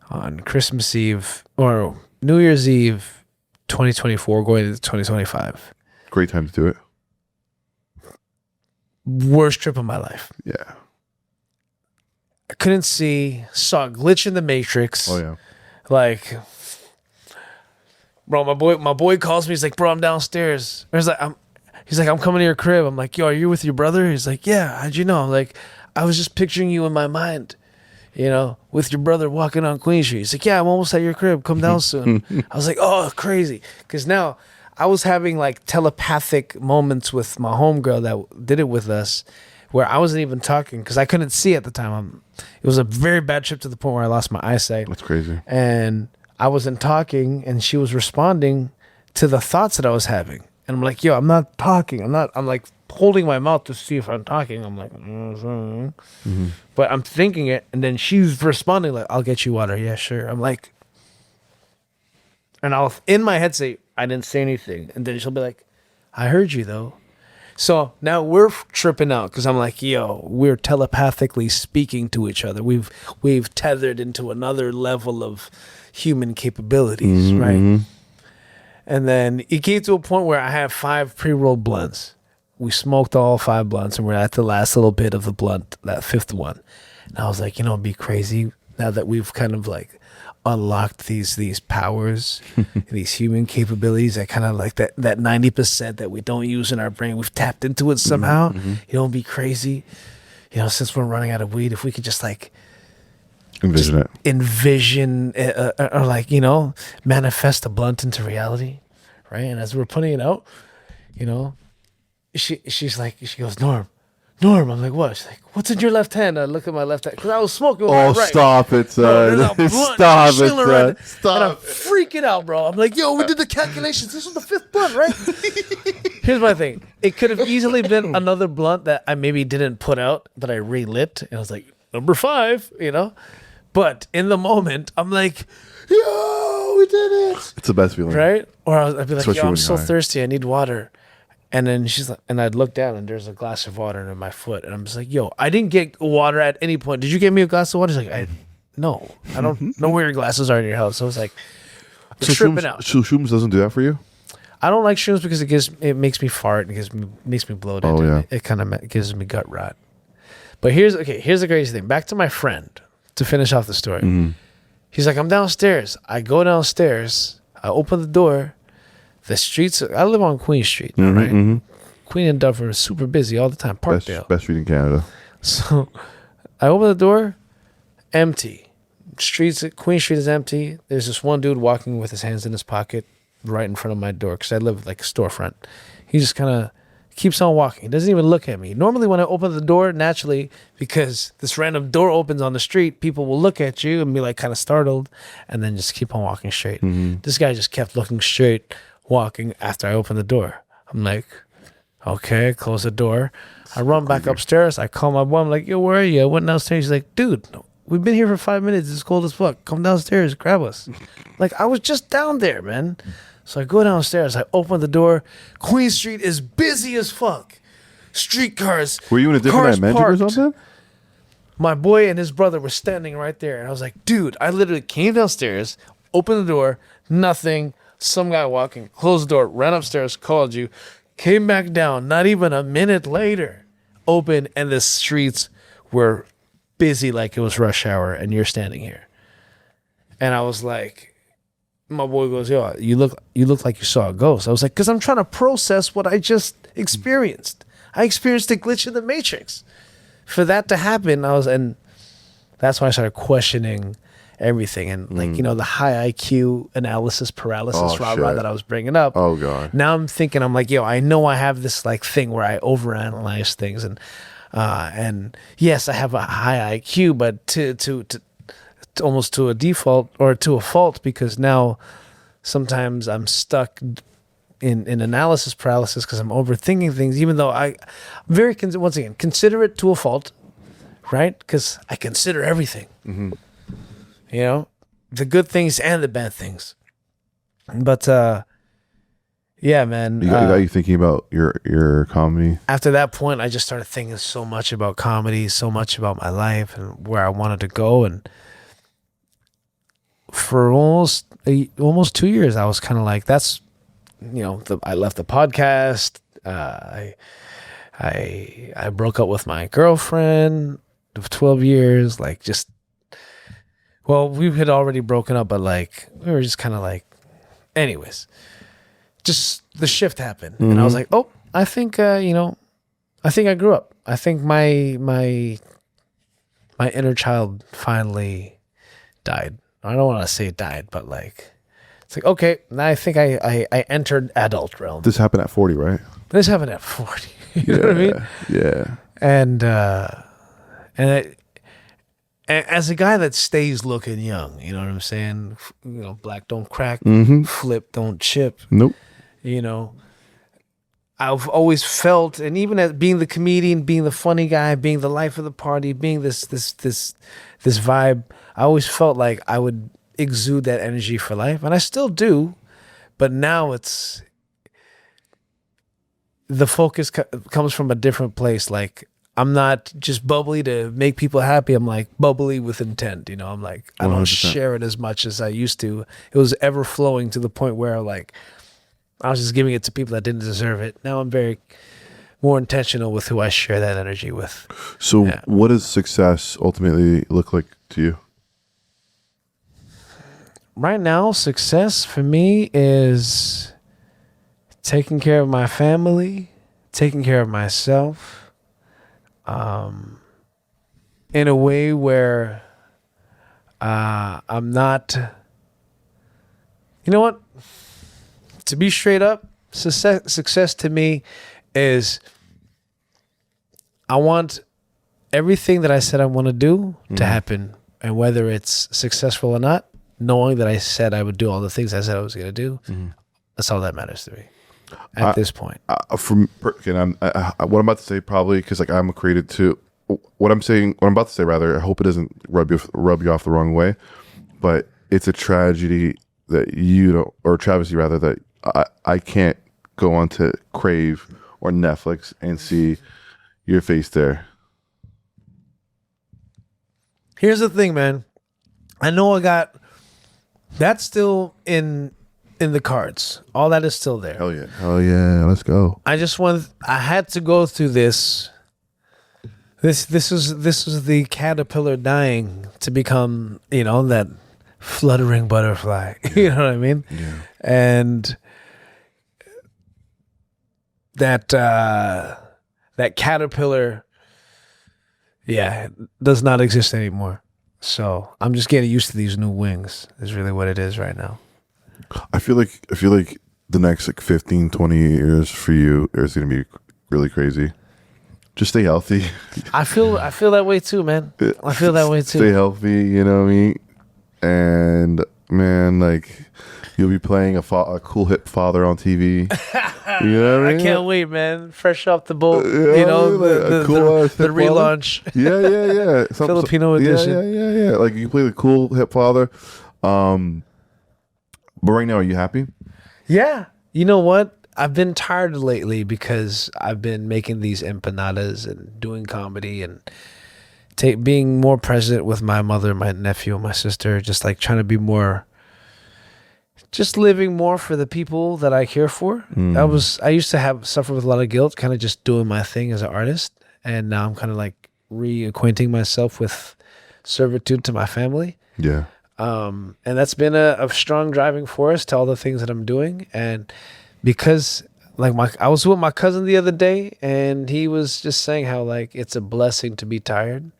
on Christmas Eve or New Year's Eve, 2024, going into 2025. Great time to do it. Worst trip of my life. Yeah. I couldn't see, saw a glitch in the Matrix. Oh yeah. Like, bro, my boy calls me. He's like, bro, I'm downstairs. He's like, I'm coming to your crib. I'm like, yo, are you with your brother? He's like, yeah. How'd you know? I'm like, I was just picturing you in my mind, you know, with your brother walking on Queen Street. He's like, yeah, I'm almost at your crib. Come down soon. I was like, oh, crazy. Because now I was having like telepathic moments with my homegirl that did it with us, where I wasn't even talking because I couldn't see at the time. It was a very bad trip to the point where I lost my eyesight. That's crazy. And I wasn't talking, and she was responding to the thoughts that I was having. And I'm like, yo, I'm not talking. I'm like holding my mouth to see if I'm talking. I'm like, but I'm thinking it. And then she's responding like, I'll get you water. Yeah, sure. I'm like, and I'll in my head say, I didn't say anything. And then she'll be like, I heard you though. So now we're tripping out because I'm like, yo, we're telepathically speaking to each other. We've tethered into another level of human capabilities, right? And then it came to a point where I have 5 pre-rolled blunts. We smoked all 5 blunts, and we're at the last little bit of the blunt, that 5th one. And I was like, you know, it'd be crazy now that we've kind of like unlocked these powers, these human capabilities that kind of like that 90% that we don't use in our brain. We've tapped into it somehow. You know, it'd be crazy. You know, since we're running out of weed, if we could just like envision or like, you know, manifest a blunt into reality, right? And as we're putting it out, you know, she goes, Norm. I'm like, what? She's like, what's in your left hand? I look at my left hand because I was smoking with my right. Stop it, son. Bro, there's a blunt Stop it, chilling son. Stop. Stop. And I'm freaking out, bro. I'm like, yo, we did the calculations. This was the 5th blunt, right? Here's my thing. It could have easily been another blunt that I maybe didn't put out, but I relit. And I was like, number 5, you know? But in the moment, I'm like, yo, we did it. It's the best feeling. Right? Or I'd be like, Especially yo, I'm when so you're high. thirsty. I need water. And then she's like, and I'd look down and there's a glass of water in my foot. And I'm just like, yo, I didn't get water at any point. Did you give me a glass of water? She's like, no, I don't know where your glasses are in your house. So I was like, So tripping out. So shrooms doesn't do that for you? I don't like shrooms because it makes me fart and makes me bloated. Oh, yeah. It kind of gives me gut rot. But here's the crazy thing. Back to my friend to finish off the story. He's like, I'm downstairs. I go downstairs. I open the door. The streets, I live on Queen Street, right? Queen and Duffer is super busy all the time. Parkdale. Best street in Canada. So I open the door, empty. Queen Street is empty. There's this one dude walking with his hands in his pocket right in front of my door because I live like a storefront. He just kind of Keeps on walking. He doesn't even look at me. Normally when I open the door, naturally, because this random door opens on the street, people will look at you and be like kind of startled and then just keep on walking straight. This guy just kept looking straight, walking after I opened the door. I'm like, okay, close the door. I run back upstairs. I call my boy. I'm like, yo, where are you? I went downstairs. He's like, dude, we've been here for 5 minutes. It's cold as fuck. Come downstairs. Grab us. Like, I was just down there, man. So I go downstairs. I open the door. Queen Street is busy as fuck. Streetcars. Were you in a different dimension or something? My boy and his brother were standing right there. And I was like, dude, I literally came downstairs, opened the door, nothing. Some guy walking, closed the door, ran upstairs, called you, came back down. Not even a minute later, open, and the streets were busy like it was rush hour, and you're standing here. And I was like, my boy goes, yo, you look like you saw a ghost. I was like, because I'm trying to process what I just experienced. I experienced a glitch in the Matrix. For that to happen, and that's when I started questioning everything. And like, the high IQ analysis paralysis that I was bringing up. Oh God. Now I'm thinking, I'm like, yo, I know I have this like thing where I overanalyze things, and yes, I have a high IQ, but to almost to a default or to a fault, because now sometimes I'm stuck in analysis paralysis because I'm overthinking things, even though I'm very, once again, considerate to a fault, right? Because I consider everything, the good things and the bad things. But yeah, man. You got you thinking about your comedy? After that point, I just started thinking so much about comedy, so much about my life and where I wanted to go. And for almost 2 years, I was kind of like, that's, I left the podcast. I broke up with my girlfriend of 12 years. Like, just, well, we had already broken up, but like, we were just kind of like, anyways, just the shift happened. And I was like, oh, I think, I think I grew up. I think my inner child finally died. I don't want to say died, but like, it's like, okay, now I think I entered adult realm. This happened at 40, right? This happened at 40. You know what I mean? Yeah. And as a guy that stays looking young, you know what I'm saying? Black don't crack, flip don't chip. Nope. I've always felt, and even as being the comedian, being the funny guy, being the life of the party, being this vibe, I always felt like I would exude that energy for life, and I still do. But now it's the focus comes from a different place. Like, I'm not just bubbly to make people happy. I'm like bubbly with intent. I'm like, I don't 100%. share it as much as I used to. It was ever flowing to the point where like I was just giving it to people that didn't deserve it. Now I'm very more intentional with who I share that energy with. So what does success ultimately look like to you? Right now, success for me is taking care of my family, taking care of myself, in a way where I'm not, you know what? To be straight up, success to me is I want everything that I said I want to do to happen. And whether it's successful or not, knowing that I said I would do all the things I said I was going to do, that's all that matters to me at this point. What I'm about to say, probably because like I'm created to what I'm about to say, rather, I hope it doesn't rub you off the wrong way, but it's a tragedy that you don't, or travesty rather, that I can't go on to Crave or Netflix and see your face there. Here's the thing, man. I know I got that's still in the cards. All that is still there. Hell yeah, let's go. I had to go through this. This was the caterpillar dying to become, that fluttering butterfly. You know what I mean? Yeah. And that caterpillar, does not exist anymore. So I'm just getting used to these new wings is really what it is right now. I feel like the next 15, 20 years for you is going to be really crazy. Just stay healthy. I feel that way too, man. I feel that way too. Stay healthy, you know what I mean? And man, like you'll be playing a cool hip father on TV. You know what I mean? I can't wait, man. Fresh off the boat, the relaunch. Yeah. Filipino edition. Yeah. Like you play the cool hip father. But right now, are you happy? Yeah. You know what? I've been tired lately because I've been making these empanadas and doing comedy and being more present with my mother, my nephew, my sister, just like trying to be more, just living more for the people that I care for. I used to suffer with a lot of guilt, kind of just doing my thing as an artist. And now I'm kind of like reacquainting myself with servitude to my family. Yeah. And that's been a strong driving force to all the things that I'm doing. And because like I was with my cousin the other day and he was just saying how like it's a blessing to be tired.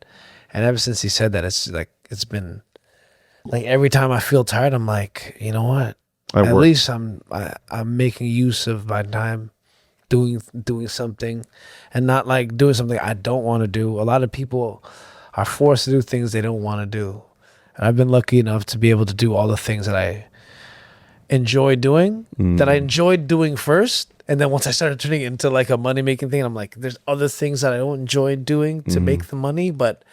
And ever since he said that, it's been like every time I feel tired, I'm like, you know what? At least I'm making use of my time doing something and not like doing something I don't want to do. A lot of people are forced to do things they don't want to do. And I've been lucky enough to be able to do all the things that I enjoy doing, that I enjoyed doing first. And then once I started turning it into like a money-making thing, I'm like, there's other things that I don't enjoy doing to make the money, but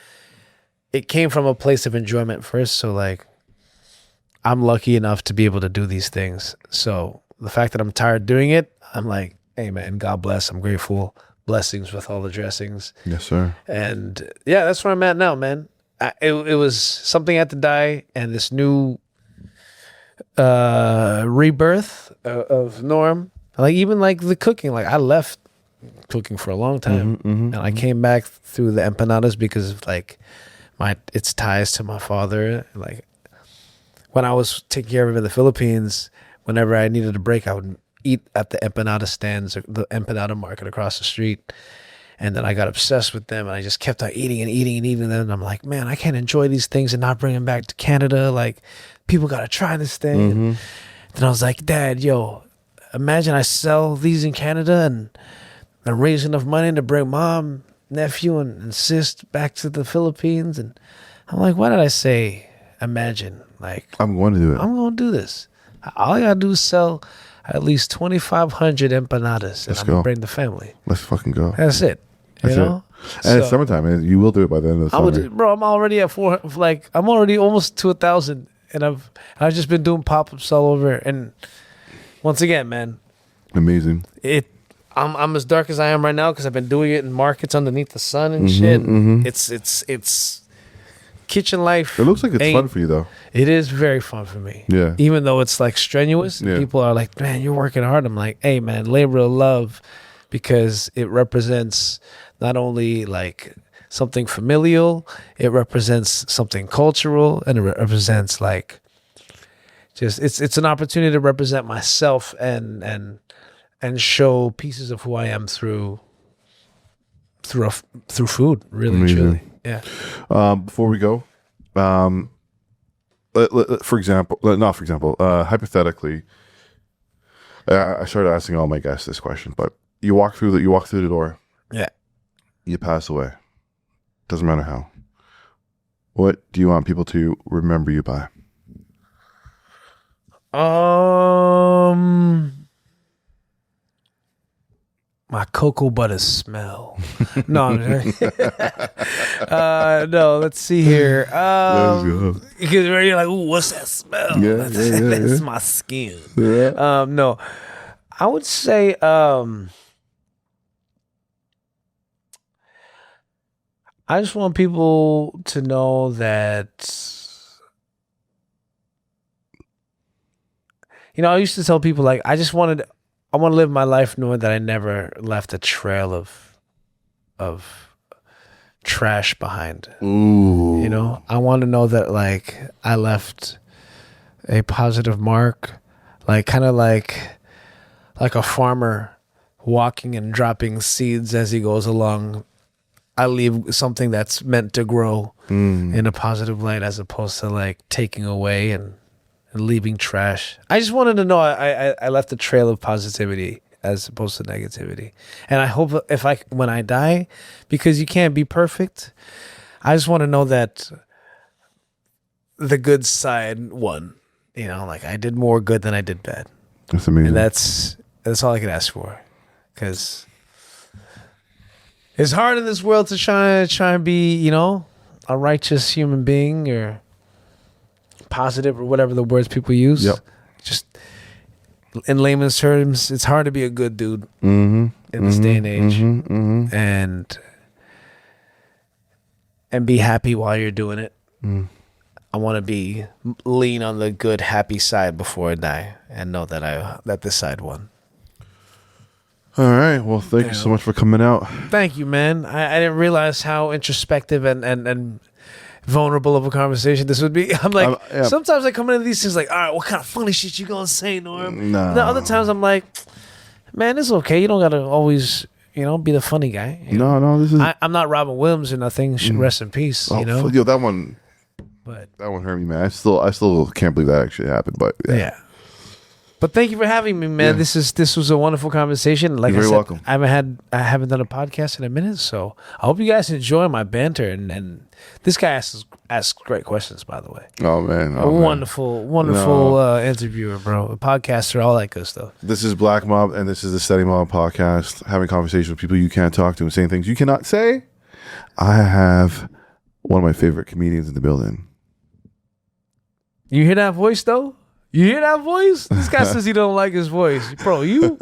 it came from a place of enjoyment first. So like, I'm lucky enough to be able to do these things. So the fact that I'm tired doing it, I'm like, hey man, God bless. I'm grateful. Blessings with all the dressings. Yes, sir. And yeah, that's where I'm at now, man. It was something had to die, and this new rebirth of Norm. Like even like the cooking, like I left cooking for a long time, and I came back through the empanadas because of like its ties to my father. Like when I was taking care of him in the Philippines, whenever I needed a break, I would eat at the empanada stands, or the empanada market across the street. And then I got obsessed with them, and I just kept on eating them. And I'm like, man, I can't enjoy these things and not bring them back to Canada. Like, people got to try this thing. And then I was like, Dad, yo, imagine I sell these in Canada and I raise enough money to bring mom, nephew, and sis back to the Philippines. And I'm like, why did I say imagine? Like, I'm going to do it. I'm going to do this. All I got to do is sell at least 2,500 empanadas, and I'm going to bring the family. Let's fucking go. That's it. That's it. And it's summertime, and you will do it by the end of the summer. I'm already at I'm already almost to 1,000, and I've just been doing pop-ups all over. And once again, man, amazing. I'm as dark as I am right now because I've been doing it in markets underneath the sun and shit. It's kitchen life. It looks like it's fun for you, though. It is very fun for me. Yeah. Even though it's like strenuous, people are like, man, you're working hard. I'm like, hey, man, labor of love, because it represents not only like something familial, it represents something cultural, and it represents like just it's an opportunity to represent myself and show pieces of who I am through food, really. Amazing. Truly. Yeah. Before we go, hypothetically, I started asking all my guests this question, but you walk through the door. Yeah. You pass away. Doesn't matter how. What do you want people to remember you by? My cocoa butter smell. No, no. Let's see here. Because you're like, ooh, what's that smell? Yeah, That's my skin. Yeah. No, I would say, I just want people to know that, I used to tell people like, I want to live my life knowing that I never left a trail of trash behind. Ooh. I want to know that like I left a positive mark, like kind of like a farmer walking and dropping seeds as he goes along. I leave something that's meant to grow in a positive light, as opposed to like taking away and leaving trash. I just wanted to know I left a trail of positivity as opposed to negativity. And I hope when I die, because you can't be perfect, I just want to know that the good side won. You know, like I did more good than I did bad. That's amazing. And that's all I could ask for, because it's hard in this world to try and be, you know, a righteous human being or positive or whatever the words people use. Yep. Just in layman's terms, it's hard to be a good dude in this day and age, and be happy while you're doing it. I want to be lean on the good, happy side before I die, and know that this side won. All right. Well, thank you so much for coming out. Thank you, man. I didn't realize how introspective and vulnerable of a conversation this would be. I'm like, sometimes I come into these things like, all right, what kind of funny shit you gonna say, Norm? No. The other times I'm like, man, it's okay. You don't gotta always, you know, be the funny guy. No, this is. I'm not Robin Williams or nothing. Rest in peace. You know, yo, that one hurt me, man. I still can't believe that actually happened. But yeah. But thank you for having me, man. Yeah. this was a wonderful conversation. Like You're very welcome. I haven't done a podcast in a minute, so I hope you guys enjoy my banter. And this guy asks great questions, by the way. Oh man, wonderful interviewer, bro. A podcaster, all that good stuff. This is Black Mobb, and this is the Steady Mobbin Podcast. Having conversations with people you can't talk to and saying things you cannot say. I have one of my favorite comedians in the building. You hear that voice though? You hear that voice? This guy says he don't like his voice. Bro,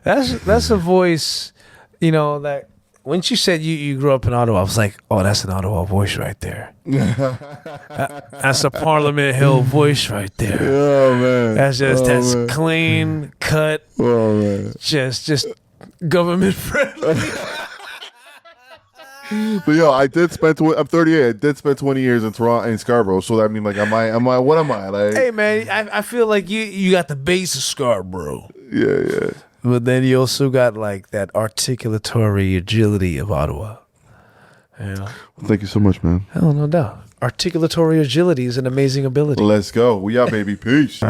that's a voice, you know, that when you said you grew up in Ottawa, I was like, oh, that's an Ottawa voice right there. That's a Parliament Hill voice right there. Oh man. That's clean cut. Oh man. Just government friendly. But yo, I'm 38. I did spend 20 years in Toronto and Scarborough. So I mean, like, am I? What am I? Like, hey man, I feel like you got the base of Scarborough. Yeah. But then you also got like that articulatory agility of Ottawa. You know? Well, thank you so much, man. Hell, no doubt. Articulatory agility is an amazing ability. Let's go. We out, baby. Peace.